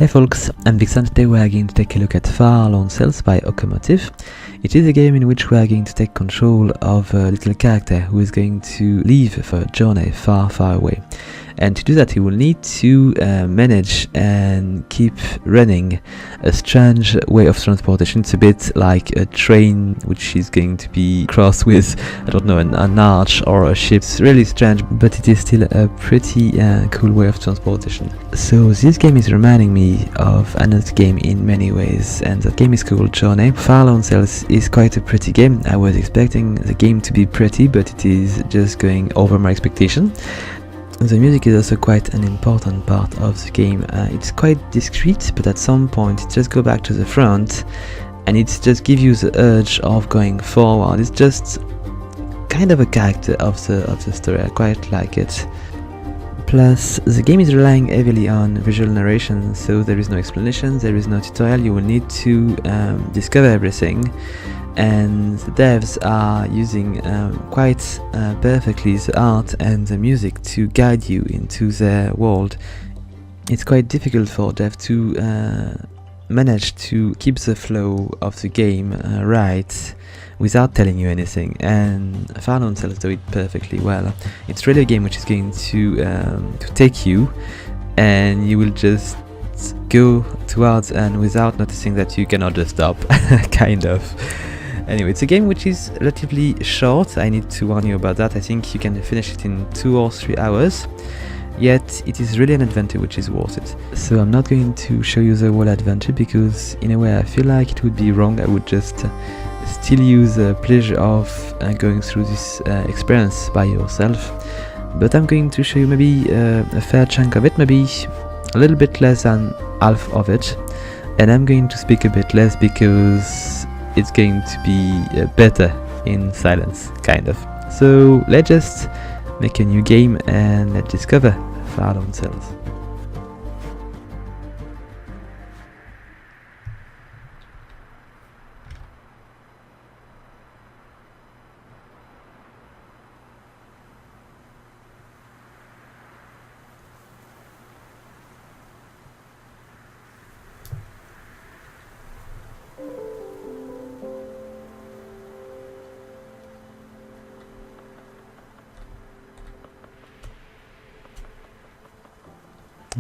Hey folks, I'm Vixen. Today we are going to take a look at Far Lone Sails by Okomotive. It is a game in which we are going to take control of a little character who is going to leave for a journey far, far away. And to do that, he will need to manage and keep running a strange way of transportation. It's a bit like a train which is going to be crossed with, I don't know, an arch or a ship. It's really strange, but it is still a pretty cool way of transportation. So this game is reminding me of another game in many ways, and that game is called Journey. Far Lone Sails is quite a pretty game. I was expecting the game to be pretty, but it is just going over my expectation. The music is also quite an important part of the game. It's quite discreet, but at some point it just goes back to the front and it just gives you the urge of going forward. It's just kind of a character of the story. I quite like it. Plus, the game is relying heavily on visual narration, so there is no explanation, there is no tutorial. You will need to discover everything. And the devs are using quite perfectly the art and the music to guide you into their world. It's quite difficult for devs to manage to keep the flow of the game right without telling you anything, and Far Lone Sails do it perfectly well. It's really a game which is going to take you, and you will just go towards and without noticing that you cannot just stop, kind of. Anyway, it's a game which is relatively short. I need to warn you about that. I think you can finish it in 2 or 3 hours, yet it is really an adventure which is worth it. So I'm not going to show you the whole adventure because in a way I feel like it would be wrong. I would just still use the pleasure of going through this experience by yourself. But I'm going to show you maybe a fair chunk of it, maybe a little bit less than half of it. And I'm going to speak a bit less because it's going to be better in silence, kind of. So let's just make a new game and let's discover Far Lone Sails.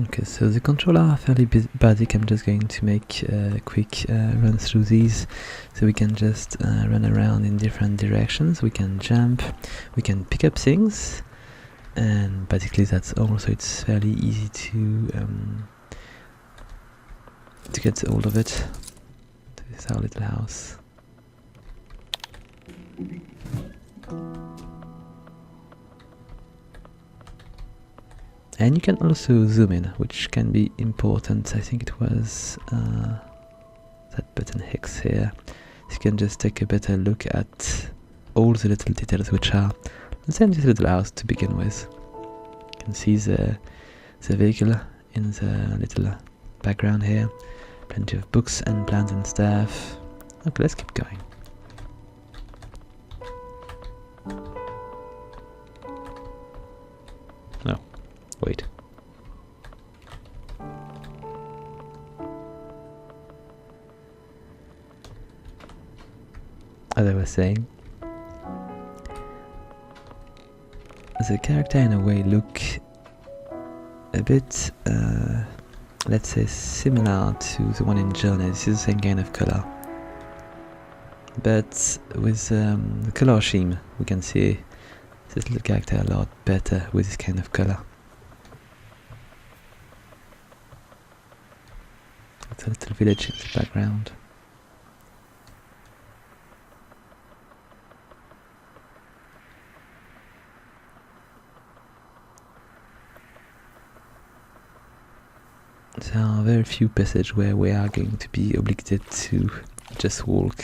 Okay, so the controls are fairly basic. I'm just going to make a quick run through these, so we can just run around in different directions. We can jump, we can pick up things, and basically that's all. So it's fairly easy to get hold of it. This is our little house. And you can also zoom in, which can be important. I think it was that button X here. So you can just take a better look at all the little details which are, let's say, in this little house to begin with. You can see the vehicle in the little background here. Plenty of books and plans and stuff. Okay, let's keep going. No. Wait. As I was saying, the character in a way look a bit, let's say, similar to the one in Journey. This is the same kind of color, but with the color scheme, we can see this little character a lot better with this kind of color. It's a little village in the background. There are very few passages where we are going to be obligated to just walk.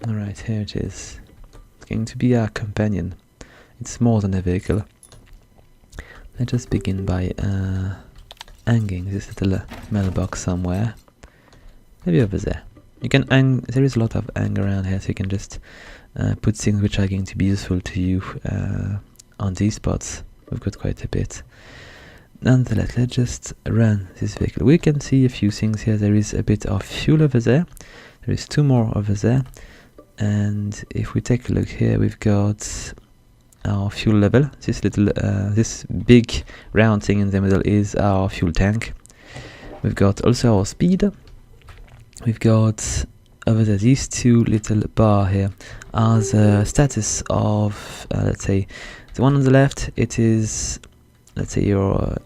Alright, here it is. It's going to be our companion. It's more than a vehicle. Let's just begin by hanging this little mailbox somewhere. Maybe over there. You can hang, there is a lot of hang around here, so you can just put things which are going to be useful to you on these spots. We've got quite a bit. Nonetheless, let's just run this vehicle. We can see a few things here. There is a bit of fuel over there. There is 2 more over there. And if we take a look here, we've got our fuel level. This little, this big round thing in the middle is our fuel tank. We've got also our speed. We've got over there these 2 little bar here are the status of, let's say, the one on the left. It is, let's say, your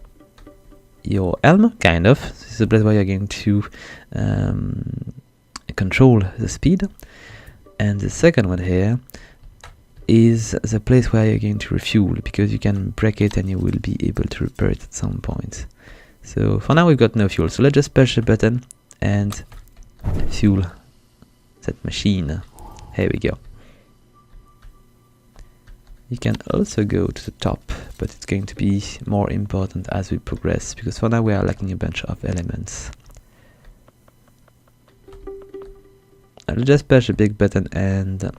helm, kind of. This is the place where you're going to control the speed. And the second one here is the place where you're going to refuel, because you can break it and you will be able to repair it at some point. So for now we've got no fuel, so let's just push the button and fuel that machine. Here we go. You can also go to the top, but it's going to be more important as we progress, because for now we are lacking a bunch of elements. I'll just push a big button and make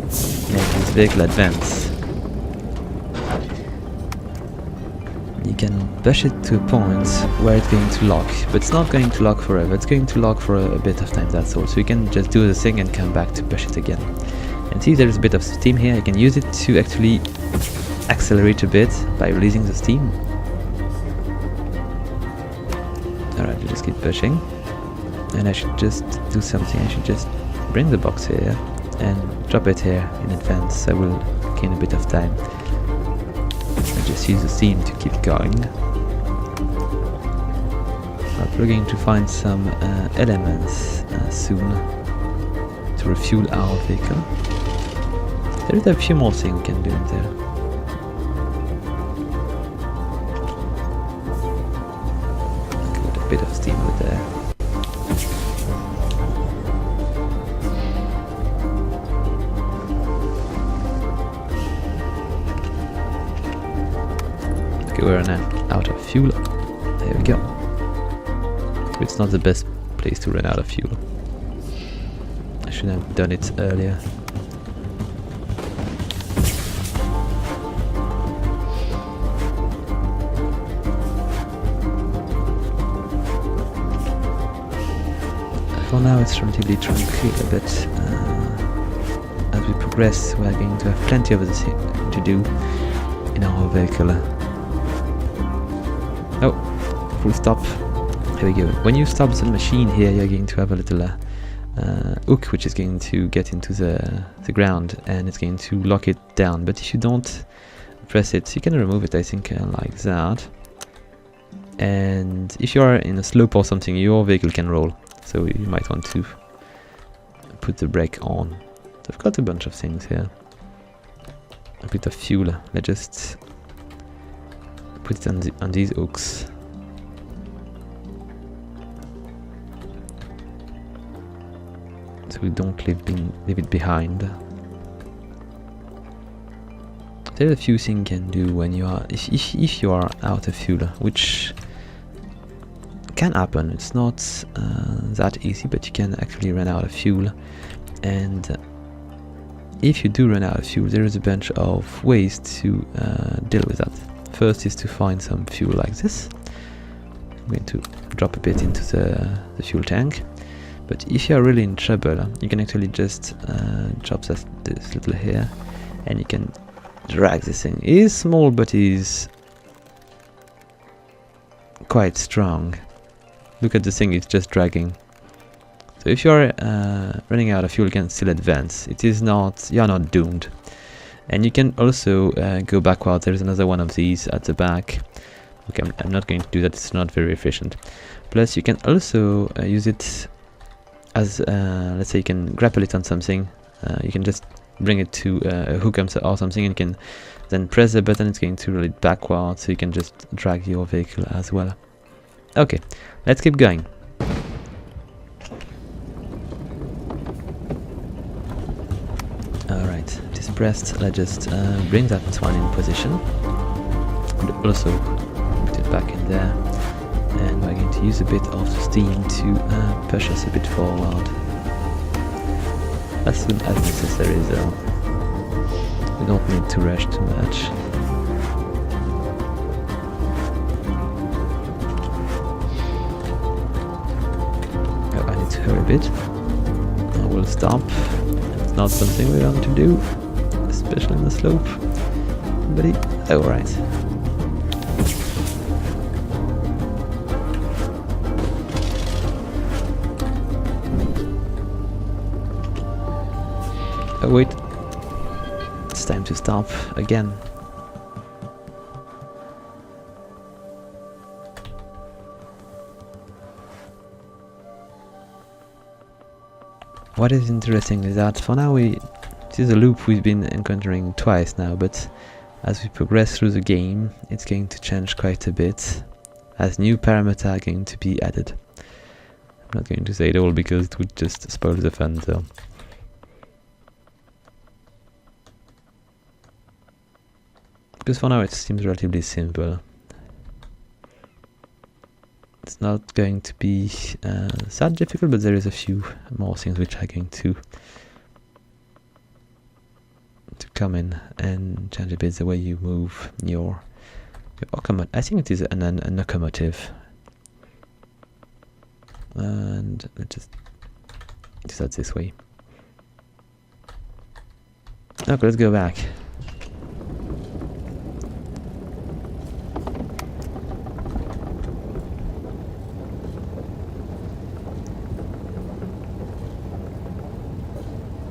this vehicle advance. You can push it to a point where it's going to lock, but it's not going to lock forever. It's going to lock for a bit of time, that's all. So you can just do the thing and come back to push it again. And see, there's a bit of steam here. You can use it to actually accelerate a bit by releasing the steam. Alright, we'll just keep pushing. And I should just do something. I should just bring the box here and drop it here in advance. I will gain a bit of time. I just use the steam to keep going. But we're going to find some elements soon to refuel our vehicle. There is a few more things we can do in there. Got a bit of steam over there. Okay, we're now out of fuel. There we go. It's not the best place to run out of fuel. I should have done it earlier. For now it's relatively tranquil, but as we progress we are going to have plenty of other things to do in our vehicle. Oh, full stop. Here we go. When you stop the machine here, you're going to have a little hook which is going to get into the ground and it's going to lock it down. But if you don't press it, you can remove it, I think, like that. And if you are in a slope or something, your vehicle can roll. So you might want to put the brake on. I've got a bunch of things here. A bit of fuel. Let's just put it on these hooks. So we don't leave it behind. There's a few things you can do when you are if you are out of fuel, which can happen. It's not that easy, but you can actually run out of fuel. And if you do run out of fuel, there is a bunch of ways to deal with that. First is to find some fuel like this. I'm going to drop a bit into the fuel tank. But if you are really in trouble, you can actually just drop this little here, and you can drag this thing. It is small, but it is quite strong. Look at the thing, it's just dragging. So if you're running out of fuel, you can still advance. It is not, you're not doomed. And you can also go backwards. There's another one of these at the back. Okay, I'm not going to do that, it's not very efficient. Plus you can also use it as, let's say you can grapple it on something. You can just bring it to a hook or something, and you can then press the button, it's going to roll it backwards, so you can just drag your vehicle as well. Okay, let's keep going. Alright, this breast, let's just bring that one in position. And also put it back in there. And we're going to use a bit of steam to push us a bit forward. As soon as necessary though. We don't need to rush too much. Oh, I need to hurry a bit. I will stop. It's not something we want to do, especially in the slope. Buddy, oh right. Oh wait, it's time to stop again. What is interesting is that for now this is a loop we've been encountering twice now, but as we progress through the game it's going to change quite a bit as new parameters are going to be added. I'm not going to say it all because it would just spoil the fun though. Because for now it seems relatively simple. It's not going to be that difficult, but there is a few more things which are going to come in and change a bit the way you move your Okomotive. I think it is an Okomotive. And let's just do that this way. Okay, let's go back.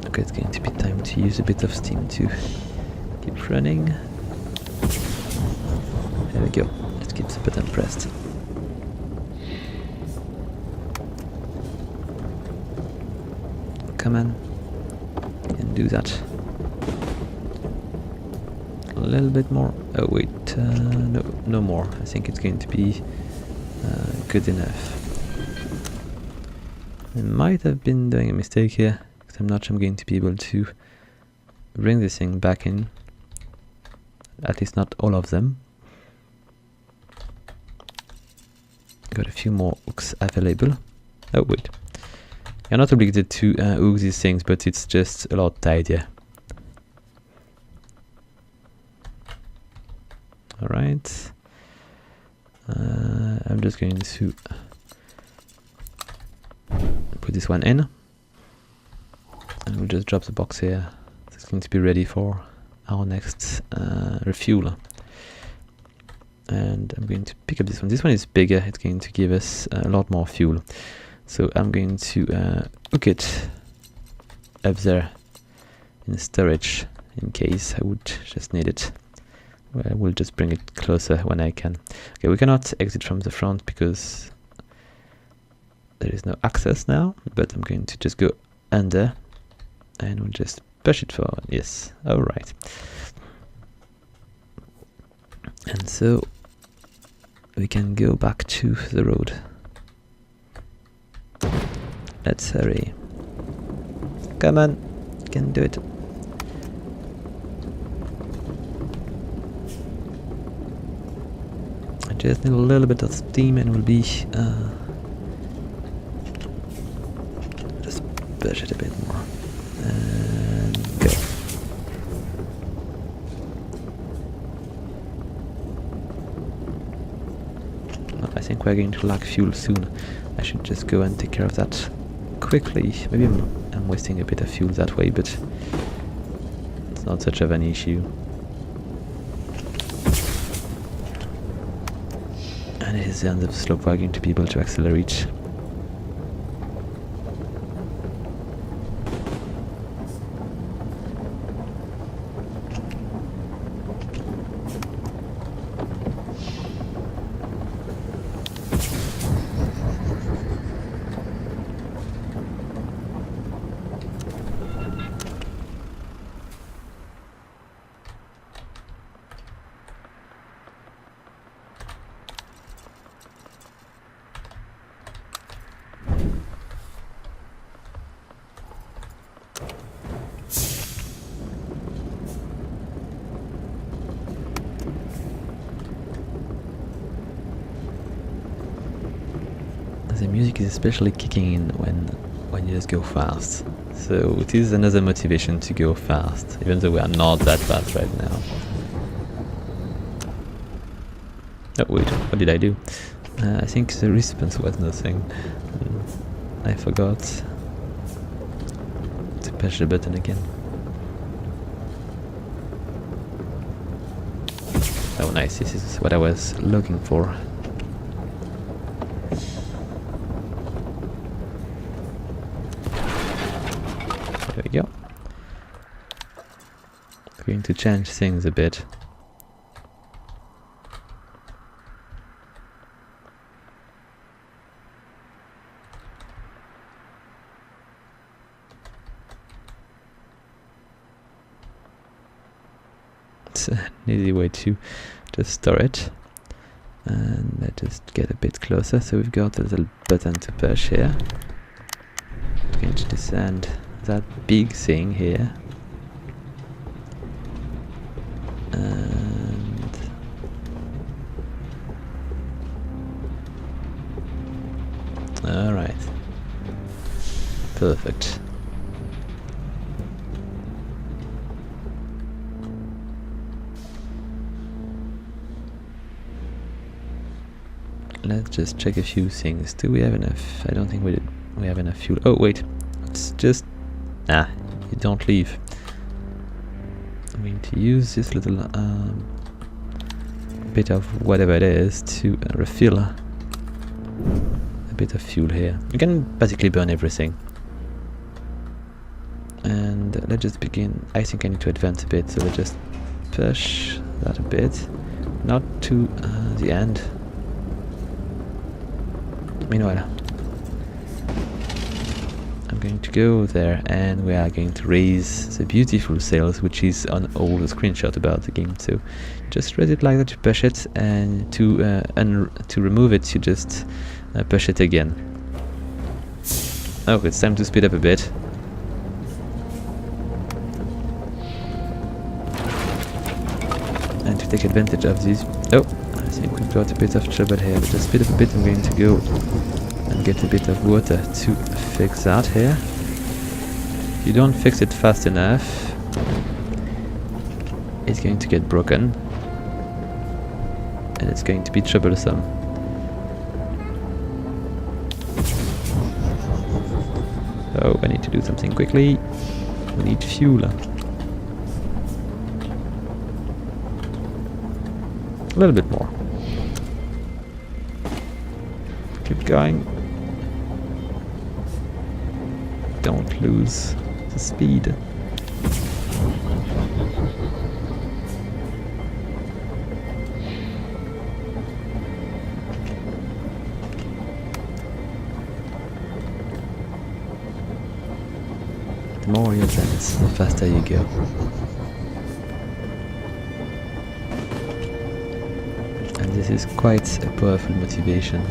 Okay, it's going to be time to use a bit of steam to keep running. There we go. Let's keep the button pressed. Come on. You can do that. A little bit more. Oh wait, no more. I think it's going to be good enough. I might have been doing a mistake here. I'm not sure I'm going to be able to bring this thing back in, at least not all of them. Got a few more hooks available. Oh wait, you're not obligated to hook these things, but it's just a lot tidier. Alright, I'm just going to put this one in. And we'll just drop the box here. It's going to be ready for our next refuel. And I'm going to pick up this one. This one is bigger. It's going to give us a lot more fuel. So I'm going to hook it up there in storage in case I would just need it. I will just bring it closer when I can. Okay, we cannot exit from the front because there is no access now, but I'm going to just go under. And we'll just push it forward. Yes, alright. And so we can go back to the road. Let's hurry. Come on, you can do it. I just need a little bit of steam and we'll be just push it a bit more. And go. I think we're going to lack fuel soon. I should just go and take care of that quickly. Maybe I'm wasting a bit of fuel that way, but it's not such of an issue. And it is the end of the slope. We're going to be able to accelerate. music is especially kicking in when you just go fast. So it is another motivation to go fast, even though we are not that fast right now. Oh wait, what did I do? I think the response was nothing. I forgot to push the button again. Oh nice, this is what I was looking for. There we go. Going to change things a bit. It's an easy way to just store it. And let's just get a bit closer. So we've got a little button to push here. We're going to descend that big thing here. And alright. Perfect. Let's just check a few things. Do we have enough? I don't think we have enough fuel. Oh wait, it's just you don't leave. I'm going to use this little bit of whatever it is to refill a bit of fuel here. You can basically burn everything. And let's just begin. I think I need to advance a bit, so let's just push that a bit, not to the end. Meanwhile, I'm going to go there and we are going to raise the beautiful sails, which is on all the screenshots about the game. So just raise it like that, you push it, and to remove it you just push it again. Oh, it's time to speed up a bit. And to take advantage of these. Oh, I think we've got a bit of trouble here. But just speed up a bit. I'm going to go and get a bit of water to fix that here. If you don't fix it fast enough, it's going to get broken. And it's going to be troublesome. So I need to do something quickly. We need fuel. A little bit more. Keep going. Don't lose the speed. The more you advance, the faster you go. And this is quite a powerful motivation.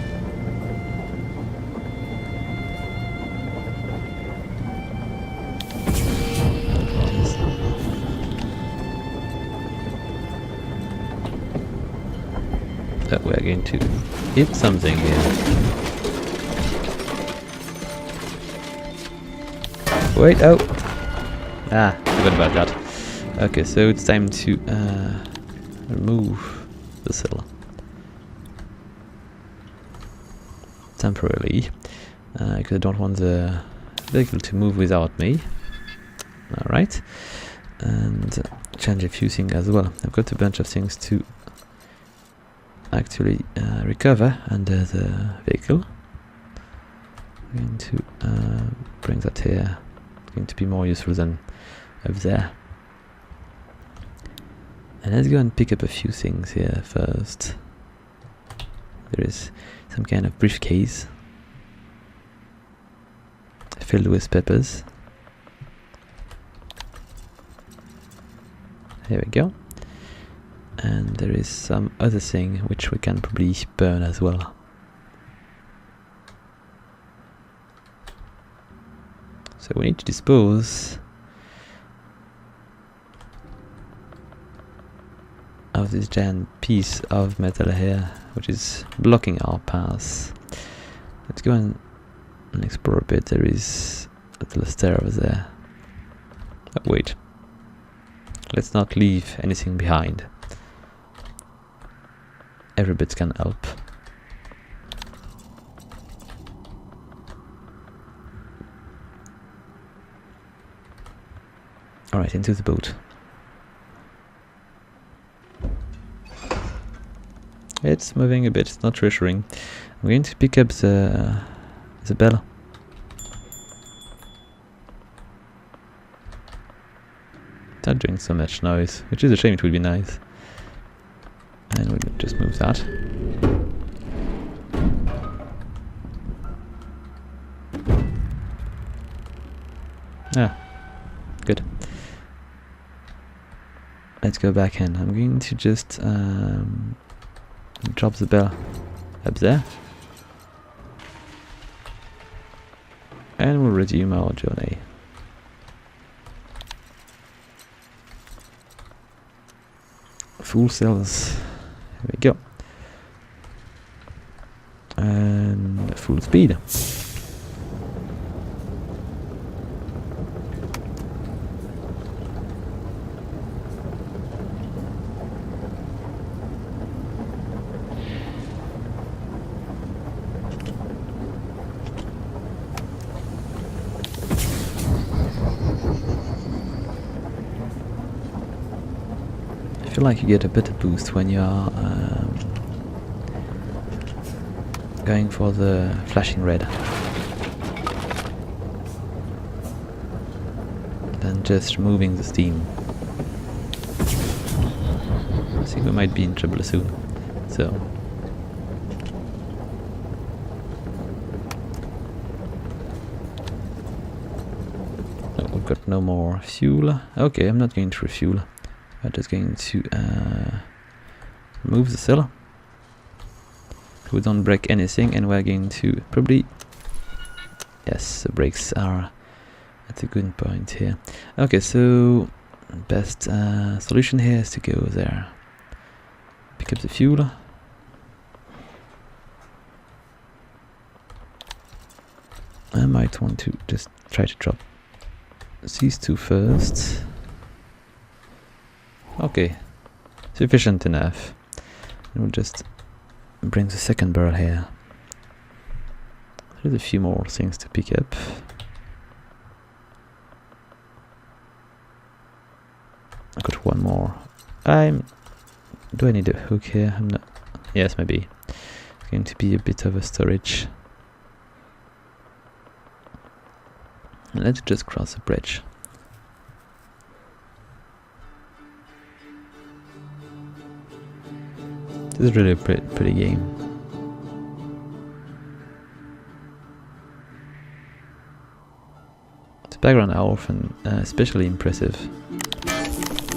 We're going to hit something here. Wait, oh! Forgot about that. Okay, so it's time to remove the sail. Temporarily, because I don't want the vehicle to move without me. Alright, and change a few things as well. I've got a bunch of things to actually recover under the vehicle. I'm going to bring that here. It's going to be more useful than up there. And let's go and pick up a few things here first. There is some kind of briefcase filled with peppers. Here we go. And there is some other thing which we can probably burn as well. So we need to dispose of this giant piece of metal here, which is blocking our path. Let's go and explore a bit. There is a little stair over there. Oh, wait. Let's not leave anything behind. Every bit can help. Alright, into the boat. It's moving a bit, it's not reassuring. I'm going to pick up the bell. It's not doing so much noise, which is a shame, it would be nice. And we'll just move that. Ah, good. Let's go back in. I'm going to just drop the bell up there. And we'll resume our journey. Full sails. Here we go. And full speed. I feel like you get a better boost when you are going for the flashing red than just removing the steam. I think we might be in trouble soon, so oh, we've got no more fuel. Okay, I'm not going to refuel. I'm just going to remove the sail. We don't break anything, and we're going to probably... Yes, the brakes are at a good point here. Okay, so best solution here is to go there. Pick up the fuel. I might want to just try to drop these two first. Okay, sufficient enough. And we'll just bring the second barrel here. There's a few more things to pick up. I got one more. Do I need a hook here? I'm not. Yes, maybe. It's going to be a bit of a storage. And let's just cross the bridge. This is really a pretty game. The background are often especially impressive.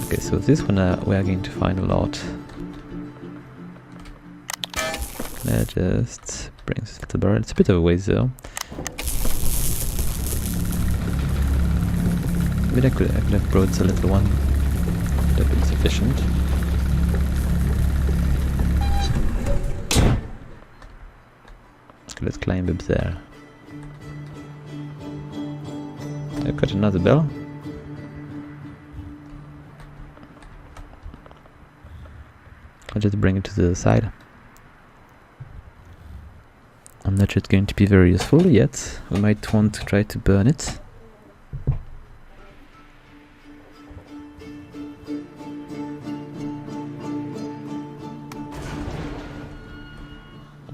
Okay, so this one we are going to find a lot. Let's just bring this little barrel. It's a bit of a waste though. Maybe I could have brought the little one. That would be sufficient. Let's climb up there. I've got another bell. I'll just bring it to the other side. I'm not sure it's going to be very useful yet. We might want to try to burn it.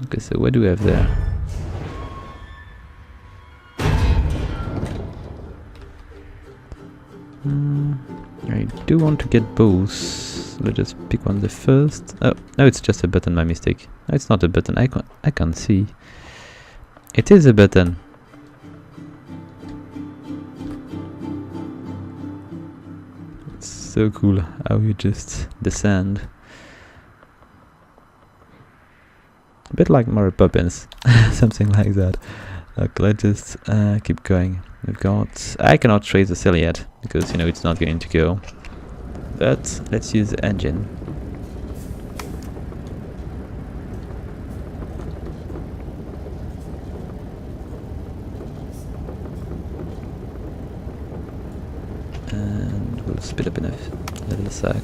Okay, so what do we have there? I do want to get both. Let's just pick one the first. Oh, no, it's just a button, my mistake. No, it's not a button, I can't see. It is a button. It's so cool how you just descend. A bit like Mary Poppins, something like that. Okay, let's just keep going. We've got... I cannot trace the sail yet, because, you know, it's not going to go. But let's use the engine. speed up in a little sec.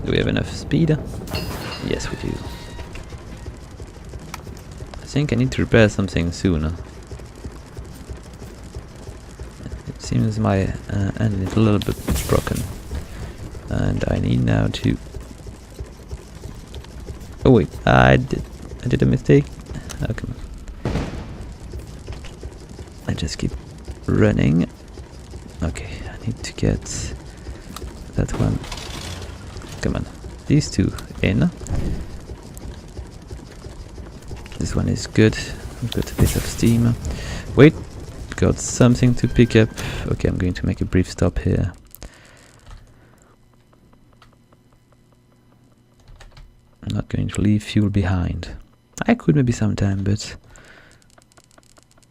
Do we have enough speed? Yes, we do. I think I need to repair something soon. It seems my engine is a little bit broken. And I need now to... Oh wait, I did a mistake. Oh, come on. I just keep running. Okay, I need to get that one. Come on, these two in. This one is good. I've got a bit of steam. Wait, got something to pick up. Okay, I'm going to make a brief stop here. I'm not going to leave fuel behind. I could maybe sometime, but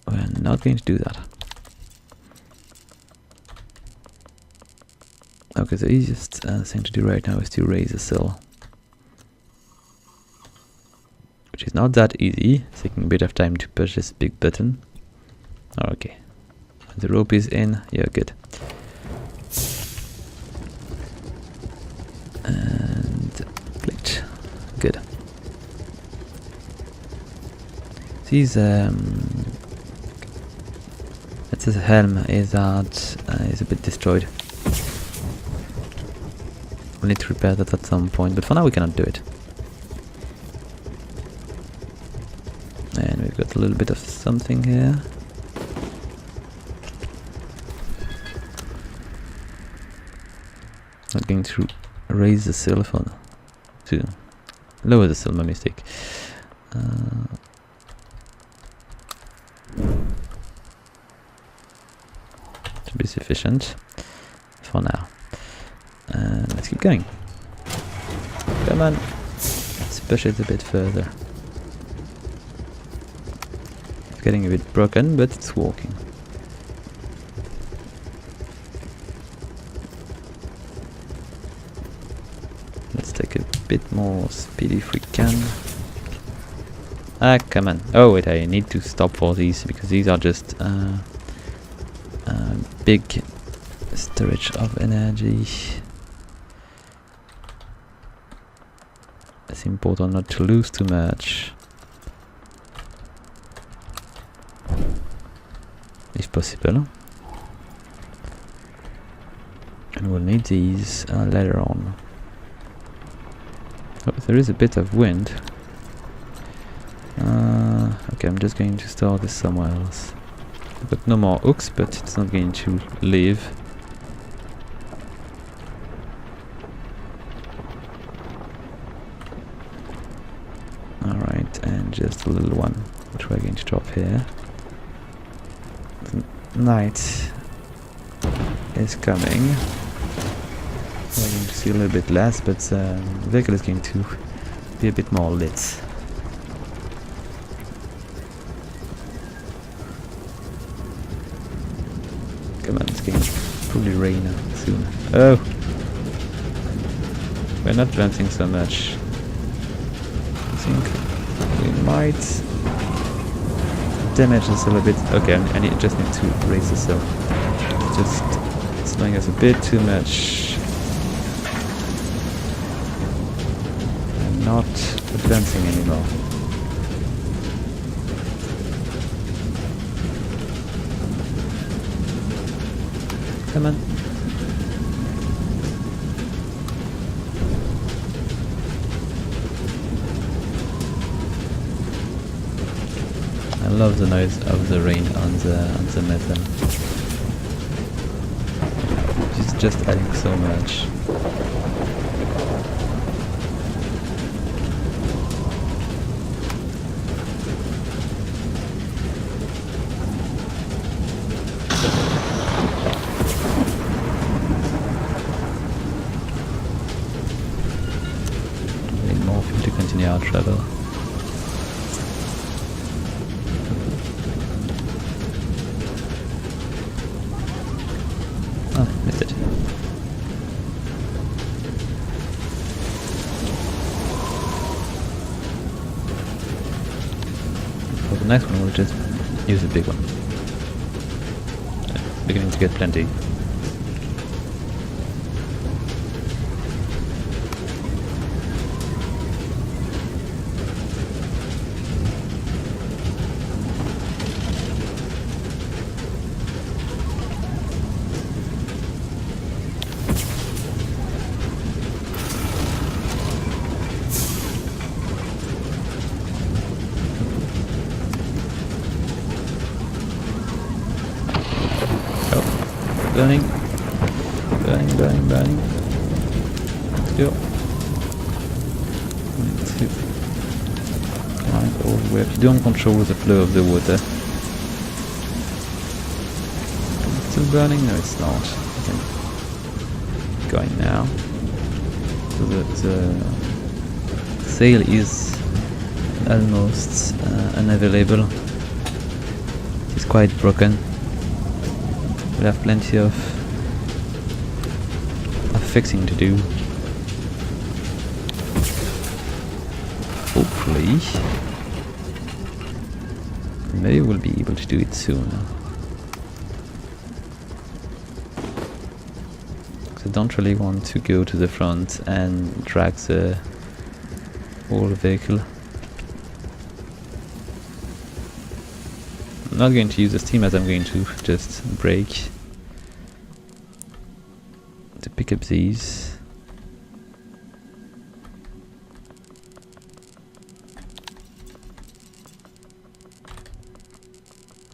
we're not going to do that. Okay, the easiest thing to do right now is to raise the sail. Which is not that easy, it's taking a bit of time to push this big button. Okay, when the rope is in, you're good. And clicked. Good. These it's the helm is a bit destroyed. We'll need to repair that at some point, but for now we cannot do it. And we've got a little bit of something here. I'm going to raise the sail to lower the sail, my mistake. Should be sufficient for now. And let's keep going. Come on, let's push it a bit further. It's getting a bit broken, but it's working. Let's take a bit more speed if we can. Ah, come on. Oh wait, I need to stop for these because these are just big storage of energy. It's important not to lose too much, if possible. And we'll need these later on. Oh, there is a bit of wind. Okay, I'm just going to store this somewhere else. I've got no more hooks, but it's not going to leave. Alright, and just a little one, which we're going to drop here. The night is coming. We're going to see a little bit less, but the vehicle is going to be a bit more lit. Come on, it's going to probably rain soon. Oh! We're not advancing so much. I think we might damage the sail a bit. Okay, I just need to raise the sail. Just slowing us a bit too much. I'm not advancing anymore. Come on. I love the noise of the rain on the metal. It's just adding so much. We need more fuel to continue our travel. Oh, missed it. for the next one we'll just use the big one. Beginning to get plenty. Burning. Burning, burning, burning. Let's go. Let's see. Climb all the way up. You don't control the flow of the water. Is it still burning? No, it's not. I think it's going now. So the sail is almost unavailable. It's quite broken. We'll have plenty of fixing to do. Hopefully. Maybe we'll be able to do it soon. Because I don't really want to go to the front and drag the whole vehicle. I'm not going to use the steam as I'm going to just brake to pick up these.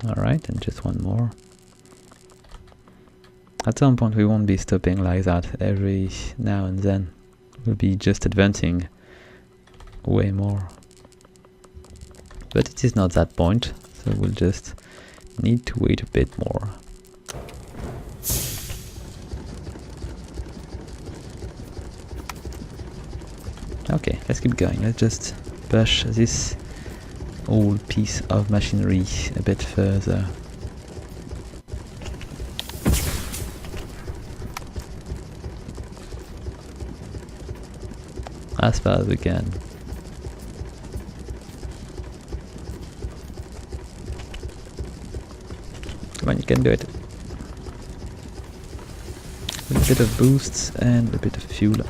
Alright, and just one more. At some point we won't be stopping like that every now and then. We'll be just advancing way more. But it is not that point. So we'll just need to wait a bit more. Okay, let's keep going. Let's just push this old piece of machinery a bit further. As far as we can. Come on, you can do it. With a bit of boosts and a bit of fuel.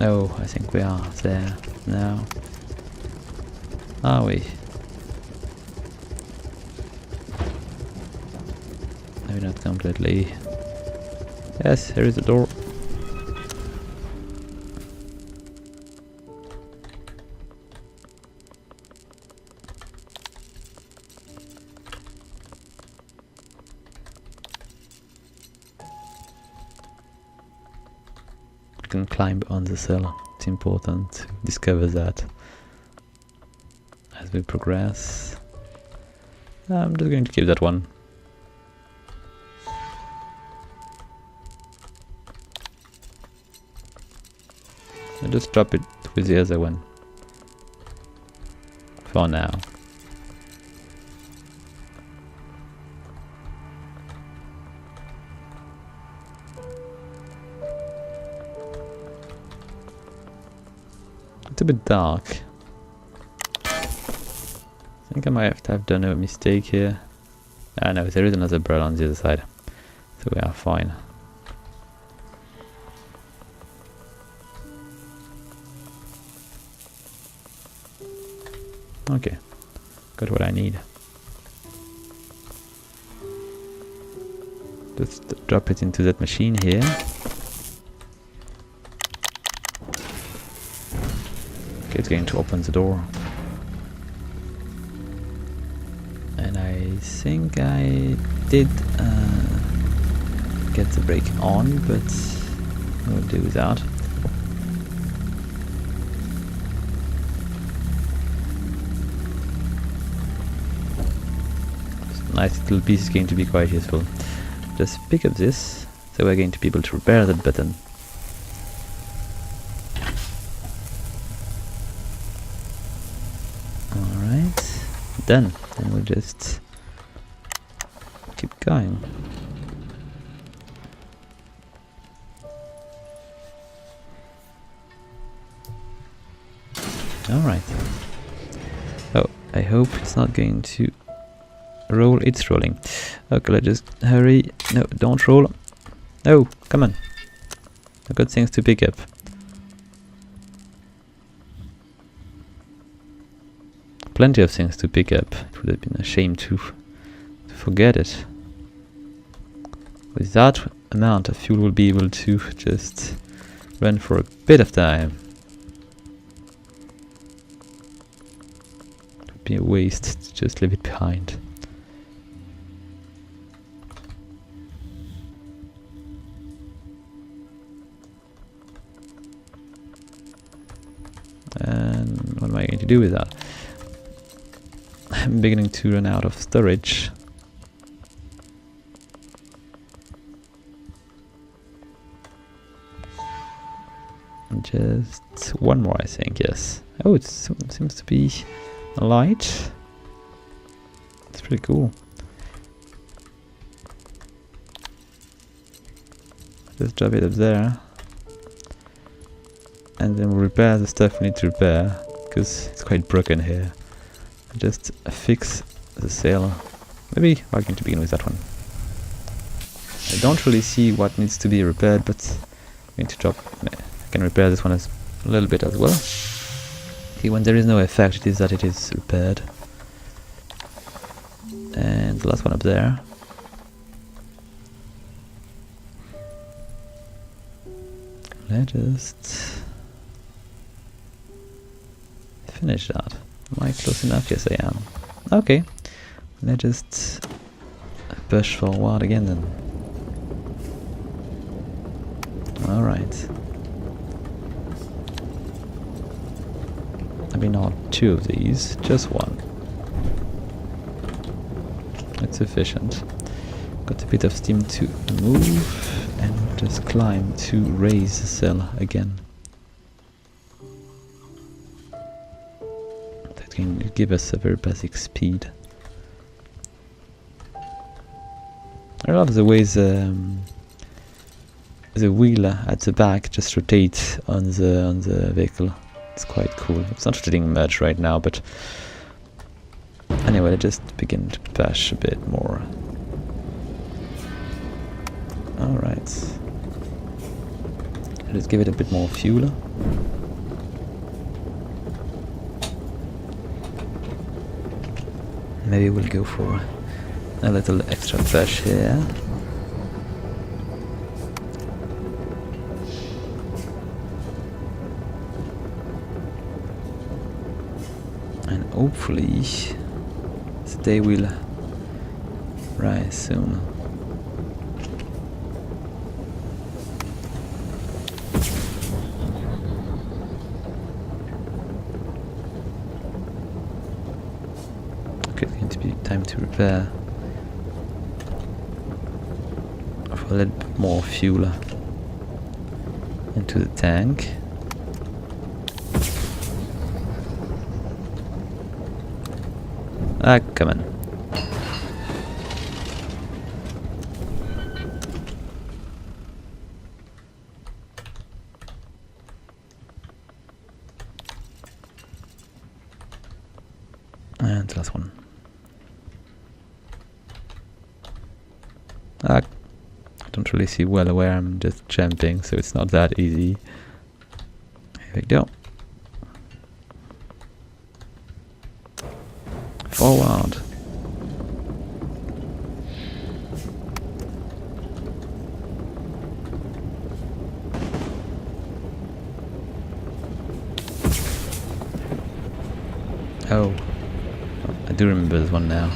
Oh, I think we are there now. Are we? Maybe not completely. Yes, here is the door. You can climb on the cell. It's important to discover that as we progress. I'm just going to keep that one. I'll just drop it with the other one for now. It's a bit dark. I think I might have done a mistake here. Ah no, there is another barrel on the other side, so we are fine. Okay, got what I need. Just drop it into that machine here. Okay, it's going to open the door. And I think I did get the brake on, but we'll do without. Nice little piece is going to be quite useful. Just pick up this, so we're going to be able to repair that button. Alright, done. Then we'll just keep going. Alright. Oh, I hope it's not going to roll. It's rolling. Okay, let's just hurry. No, don't roll. No, come on. I've got things to pick up. Plenty of things to pick up. It would have been a shame to forget it. With that amount of fuel, we'll be able to just run for a bit of time. It would be a waste to just leave it behind. And what am I going to do with that? I'm beginning to run out of storage. Just one more, I think, yes. Oh, it seems to be a light. It's pretty cool. Just drop it up there. And then we'll repair the stuff we need to repair, because it's quite broken here. Just fix the sail. Maybe we're going to begin with that one. I don't really see what needs to be repaired, but I'm going to drop. I can repair this one a little bit as well. See, when there is no effect, it is that it is repaired. And the last one up there. Let's just finish that. Am I close enough? Yes, I am. Okay. Let's just push forward again then. Alright. I mean, not two of these, just one. That's sufficient. Got a bit of steam to move and just climb to raise the sail again. That can give us a very basic speed. I love the ways the wheel at the back just rotates on the vehicle. It's quite cool. It's not rotating much right now, but anyway, I just begin to push a bit more. Alright. Let's give it a bit more fuel. Maybe we'll go for a little extra push here. And hopefully the day will rise soon. Okay, it's going to be time to repair for a little bit more fuel into the tank. Ah, come on. And the last one. Ah, I don't really see well where I'm just jumping, so it's not that easy. Here we go. Forward. Oh, I do remember this one now.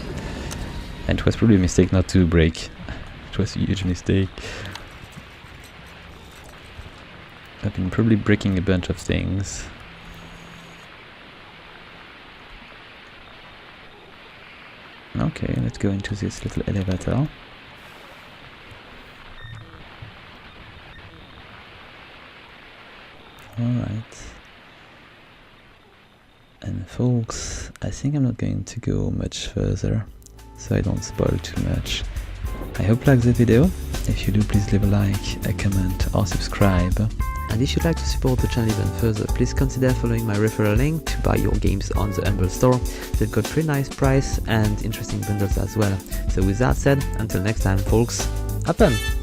And it was probably a mistake not to brake. It was a huge mistake. I've been probably breaking a bunch of things. Okay, let's go into this little elevator. Alright. And folks, I think I'm not going to go much further, so I don't spoil too much. I hope you liked the video. If you do, please leave a like, a comment or subscribe. And if you'd like to support the channel even further, please consider following my referral link to buy your games on the Humble Store. They've got pretty nice price and interesting bundles as well. So with that said, until next time folks, up on!